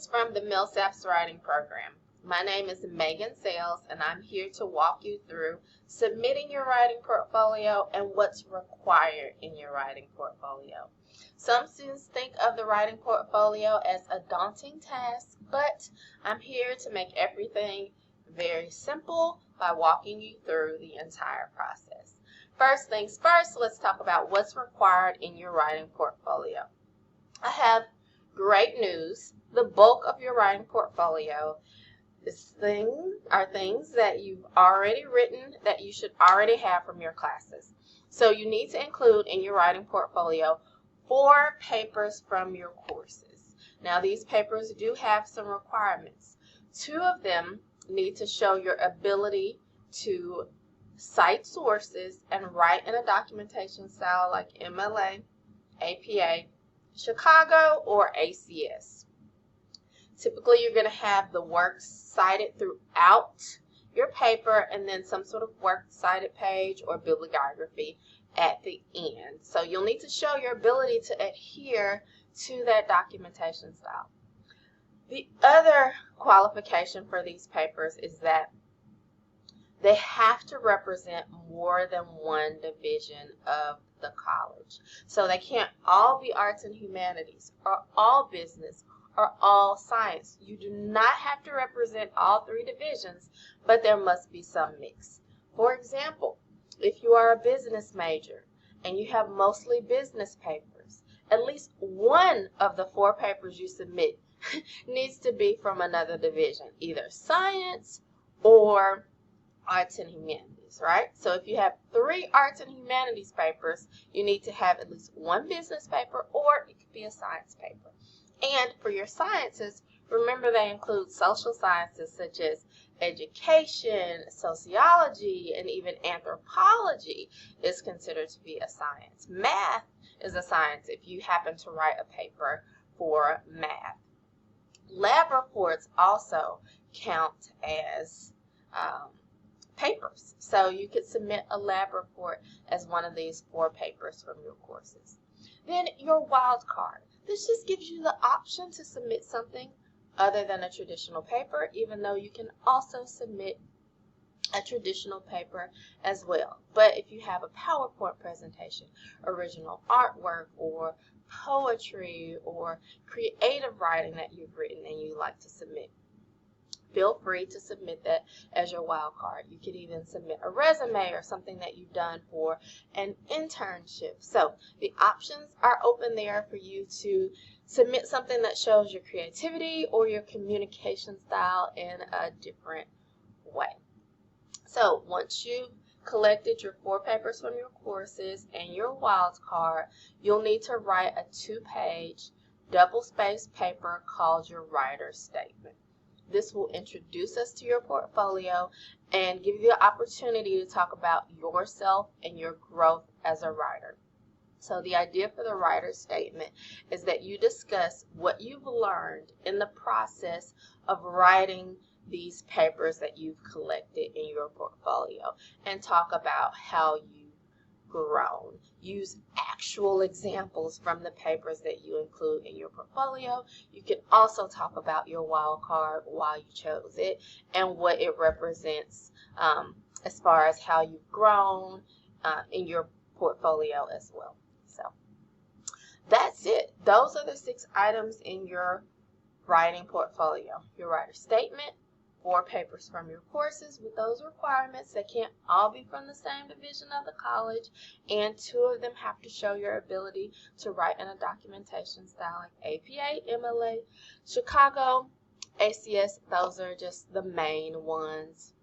Greetings from the Millsaps Writing Program. My name is Megan Sales, and I'm here to walk you through submitting your writing portfolio and what's required in your writing portfolio. Some students think of the writing portfolio as a daunting task, but I'm here to make everything very simple by walking you through the entire process. First things first, let's talk about what's required in your writing portfolio. I have great news. The bulk of your writing portfolio are things that you've already written that you should already have from your classes. So you need to include in your writing portfolio 4 papers from your courses. Now these papers do have some requirements. 2 of them need to show your ability to cite sources and write in a documentation style like MLA, APA, Chicago, or ACS. Typically, you're going to have the works cited throughout your paper and then some sort of works cited page or bibliography at the end. So you'll need to show your ability to adhere to that documentation style. The other qualification for these papers is that they have to represent more than one division of the college. So they can't all be arts and humanities or all business or all science. You do not have to represent all 3 divisions, but there must be some mix. For example, if you are a business major and you have mostly business papers, at least one of the 4 papers you submit needs to be from another division, either science or arts and humanities, right? So if you have 3 arts and humanities papers, you need to have at least 1 business paper, or it could be a science paper. And for your sciences, remember they include social sciences such as education, sociology, and even anthropology is considered to be a science. Math is a science if you happen to write a paper for math. Lab reports also count as papers. So you could submit a lab report as one of these 4 papers from your courses. Then your wild card. This just gives you the option to submit something other than a traditional paper, even though you can also submit a traditional paper as well. But if you have a PowerPoint presentation, original artwork, or poetry, or creative writing that you've written and you like to submit, feel free to submit that as your wild card. You could even submit a resume or something that you've done for an internship. So the options are open there for you to submit something that shows your creativity or your communication style in a different way. So once you've collected your 4 papers from your courses and your wild card, you'll need to write a 2-page double-spaced paper called your writer's statement. This will introduce us to your portfolio and give you the opportunity to talk about yourself and your growth as a writer. So the idea for the writer's statement is that you discuss what you've learned in the process of writing these papers that you've collected in your portfolio and talk about how you've grown. Use actual examples from the papers that you include in your portfolio. You can also talk about your wild card, why you chose it, and what it represents as far as how you've grown in your portfolio as well. So that's it. Those are the 6 items in your writing portfolio. Your writer's statement, 4 papers from your courses with those requirements. They can't all be from the same division of the college, and 2 of them have to show your ability to write in a documentation style like APA, MLA, Chicago, ACS. Those are just the main ones.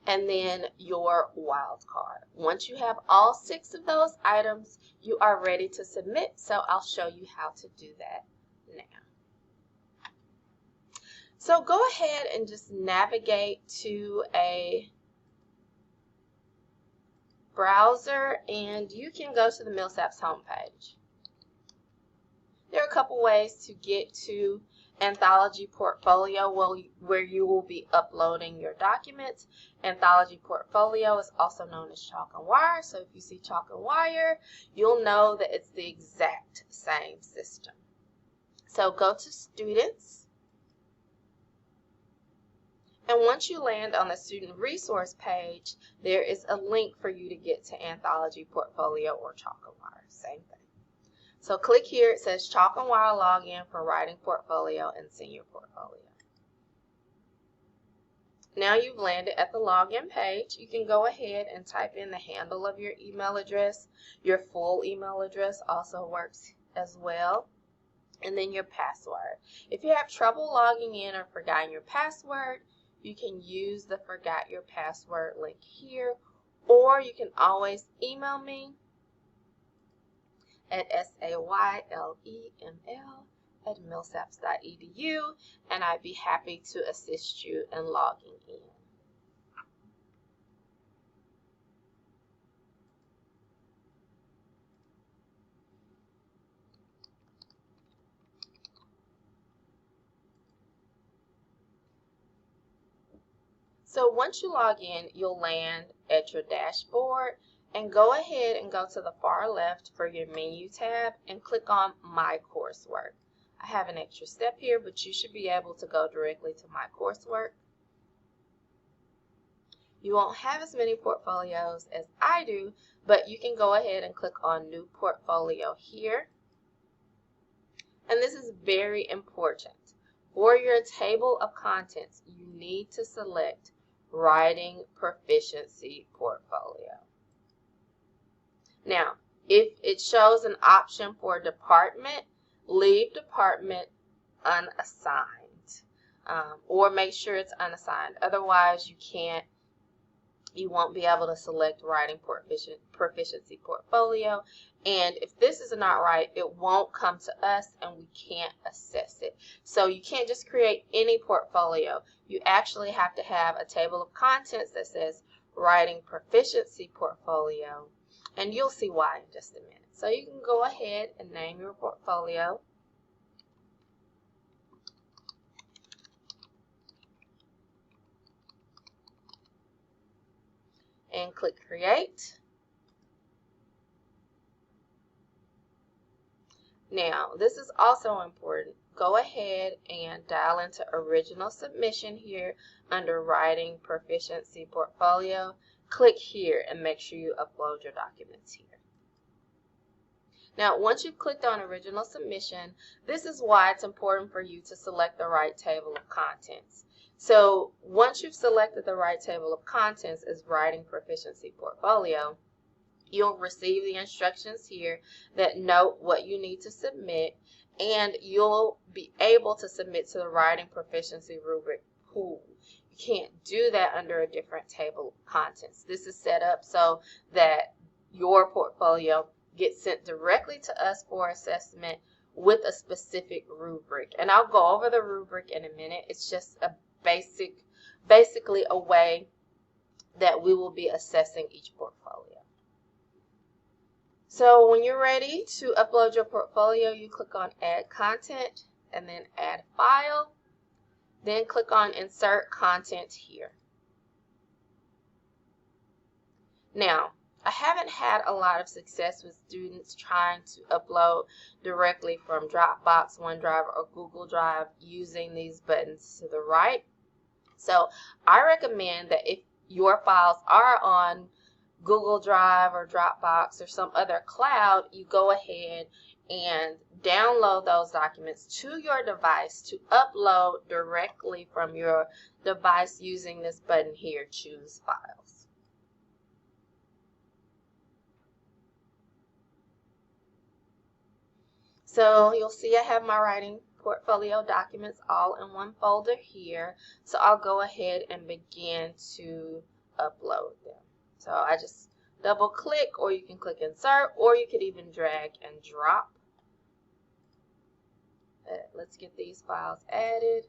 And then your wild card. Once you have all 6 of those items, you are ready to submit, so I'll show you how to do that now. So go ahead and just navigate to a browser and you can go to the Millsaps homepage. There are a couple ways to get to Anthology Portfolio where you will be uploading your documents. Anthology Portfolio is also known as Chalk and Wire, so if you see Chalk and Wire, you'll know that it's the exact same system. So go to Students, And once you land on the student resource page, there is a link for you to get to Anthology Portfolio or Chalk and Wire, same thing. So click here, it says Chalk and Wire Login for Writing Portfolio and Senior Portfolio. Now you've landed at the login page. You can go ahead and type in the handle of your email address. Your full email address also works as well. And then your password. If you have trouble logging in or forgotten your password, you can use the Forgot Your Password link here, or you can always email me at sayleml@millsaps.edu, and I'd be happy to assist you in logging in. So once you log in, you'll land at your dashboard, and go ahead and go to the far left for your menu tab and click on My Coursework. I have an extra step here, but you should be able to go directly to My Coursework. You won't have as many portfolios as I do, but you can go ahead and click on New Portfolio here. And this is very important. For your table of contents, you need to select Writing Proficiency Portfolio. Now, if it shows an option for department, leave department unassigned, or make sure it's unassigned. Otherwise, you won't be able to select Writing Proficiency Portfolio. And if this is not right, it won't come to us and we can't assess it. So you can't just create any portfolio. You actually have to have a table of contents that says Writing Proficiency Portfolio. And you'll see why in just a minute. So you can go ahead and name your portfolio. And click Create. Now, this is also important. Go ahead and dial into Original Submission here under Writing Proficiency Portfolio. Click here and make sure you upload your documents here. Now, once you've clicked on Original Submission, this is why it's important for you to select the right table of contents. So once you've selected the right table of contents as Writing Proficiency Portfolio, you'll receive the instructions here that note what you need to submit, and you'll be able to submit to the Writing Proficiency rubric pool. You can't do that under a different table of contents. This is set up so that your portfolio gets sent directly to us for assessment with a specific rubric. And I'll go over the rubric in a minute. It's just a basically a way that we will be assessing each portfolio. So when you're ready to upload your portfolio, you click on Add Content and then Add File. Then click on Insert Content here. Now, I haven't had a lot of success with students trying to upload directly from Dropbox, OneDrive, or Google Drive using these buttons to the right. So I recommend that if your files are on Google Drive or Dropbox or some other cloud, you go ahead and download those documents to your device to upload directly from your device using this button here, Choose Files. So you'll see I have my writing portfolio documents all in one folder here. So I'll go ahead and begin to upload them. So I just double click, or you can click Insert, or you could even drag and drop. Let's get these files added.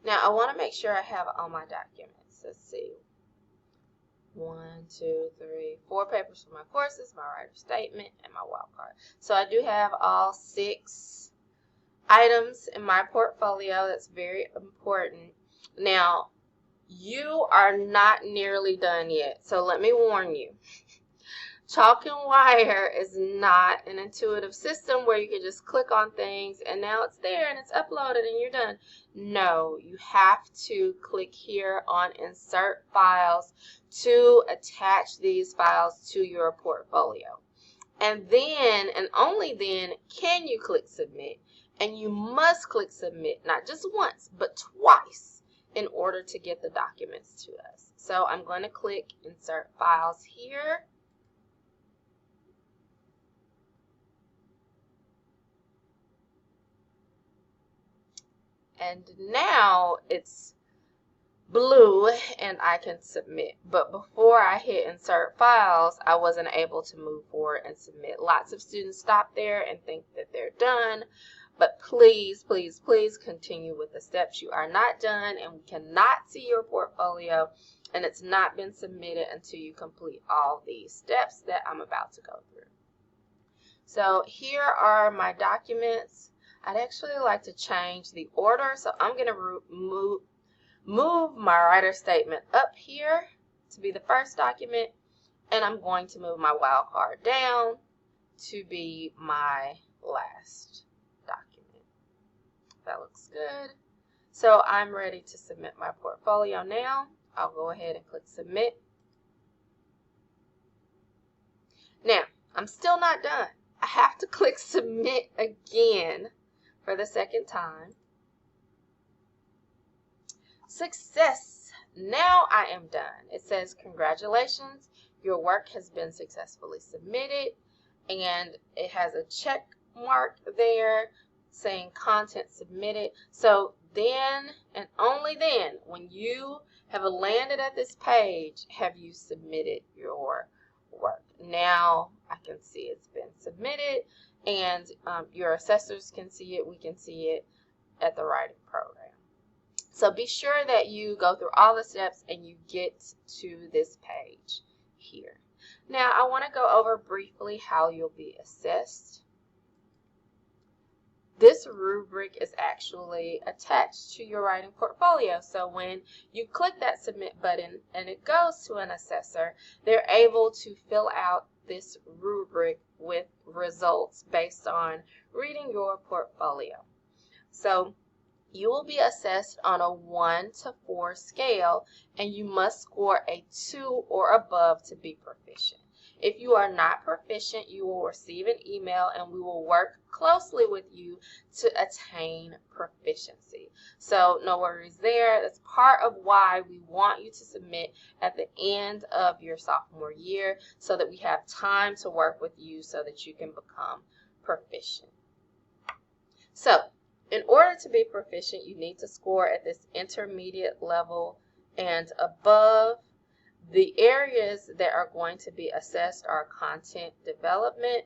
Now I want to make sure I have all my documents. Let's see. 1, 2, 3, 4 papers for my courses, my writer statement, and my wildcard. So I do have all 6 items in my portfolio. That's very important. Now, you are not nearly done yet, so let me warn you. Chalk and Wire is not an intuitive system where you can just click on things and now it's there and it's uploaded and you're done. No, you have to click here on Insert Files to attach these files to your portfolio. And then, and only then, can you click Submit. And you must click Submit, not just once, but twice in order to get the documents to us. So I'm going to click Insert Files here. And now it's blue and I can submit. But before I hit Insert Files, I wasn't able to move forward and submit. Lots of students stop there and think that they're done. But please, please, please continue with the steps. You are not done and we cannot see your portfolio and it's not been submitted until you complete all these steps that I'm about to go through. So here are my documents. I'd actually like to change the order, so I'm going to move my writer statement up here to be the first document, and I'm going to move my wildcard down to be my last document. That looks good. So I'm ready to submit my portfolio now. I'll go ahead and click Submit. Now, I'm still not done. I have to click Submit again for the second time. Success! Now I am done. It says, congratulations, your work has been successfully submitted, and it has a check mark there saying content submitted. So then, and only then, when you have landed at this page, have you submitted your work. Now I can see it's been submitted, and your assessors can see it. We can see it at the writing program. So be sure that you go through all the steps and you get to this page here. Now I want to go over briefly how you'll be assessed. This rubric is actually attached to your writing portfolio. So when you click that Submit button and it goes to an assessor, they're able to fill out this rubric with results based on reading your portfolio. So you will be assessed on a 1 to 4 scale, and you must score a 2 or above to be proficient. If you are not proficient, you will receive an email and we will work closely with you to attain proficiency. So no worries there. That's part of why we want you to submit at the end of your sophomore year so that we have time to work with you so that you can become proficient. So in order to be proficient, you need to score at this intermediate level and above. The areas that are going to be assessed are content development,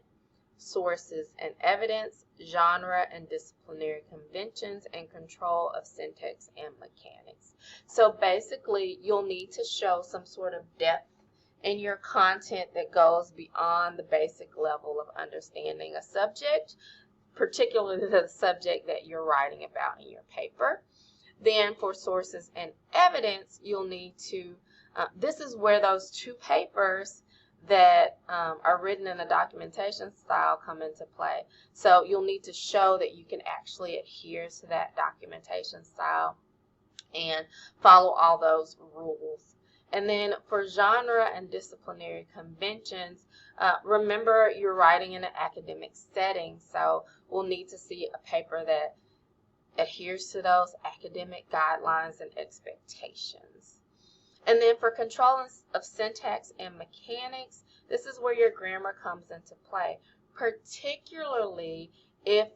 sources and evidence, genre and disciplinary conventions, and control of syntax and mechanics. So basically, you'll need to show some sort of depth in your content that goes beyond the basic level of understanding a subject, particularly the subject that you're writing about in your paper. Then for sources and evidence, you'll need to this is where those 2 papers that are written in the documentation style come into play. So you'll need to show that you can actually adhere to that documentation style and follow all those rules. And then for genre and disciplinary conventions, remember you're writing in an academic setting, so we'll need to see a paper that adheres to those academic guidelines and expectations. And then for control of syntax and mechanics, this is where your grammar comes into play, particularly if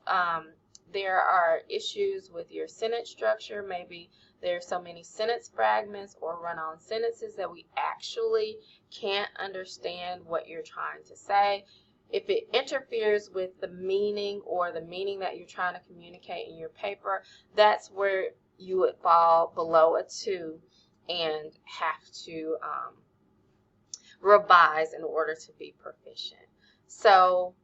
there are issues with your sentence structure. Maybe there's so many sentence fragments or run-on sentences that we actually can't understand what you're trying to say. If it interferes with the meaning or the meaning that you're trying to communicate in your paper, that's where you would fall below a 2 and have to revise in order to be proficient. So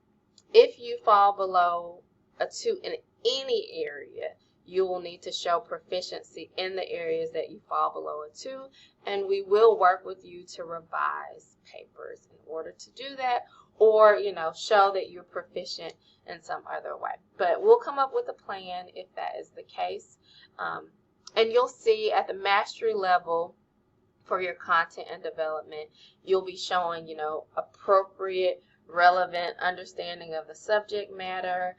if you fall below a 2 in any area, you will need to show proficiency in the areas that you fall below a 2, and we will work with you to revise papers in order to do that, or show that you're proficient in some other way. But we'll come up with a plan if that is the case. And you'll see at the mastery level for your content and development, you'll be showing, appropriate, relevant understanding of the subject matter,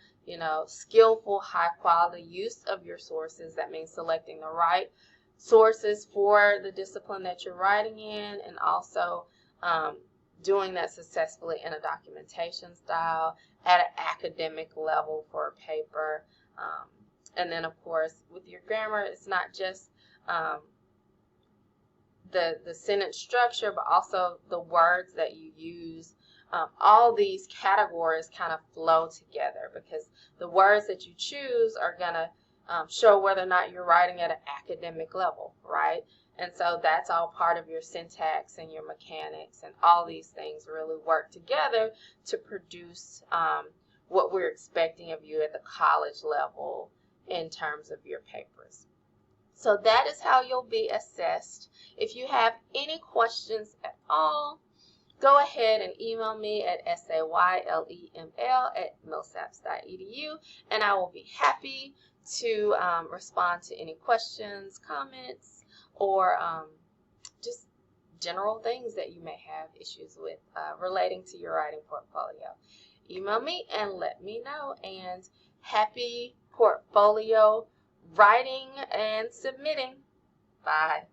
skillful, high quality use of your sources. That means selecting the right sources for the discipline that you're writing in, and also doing that successfully in a documentation style at an academic level for a paper. And then, of course, with your grammar, it's not just the sentence structure, but also the words that you use. All these categories kind of flow together because the words that you choose are going to show whether or not you're writing at an academic level, right? And so that's all part of your syntax and your mechanics, and all these things really work together to produce what we're expecting of you at the college level in terms of your papers. So that is how you'll be assessed. If you have any questions at all, go ahead and email me at sayleml@millsaps.edu, and I will be happy to respond to any questions, comments, or just general things that you may have issues with relating to your writing portfolio. Email me and let me know, and happy portfolio writing and submitting. Bye.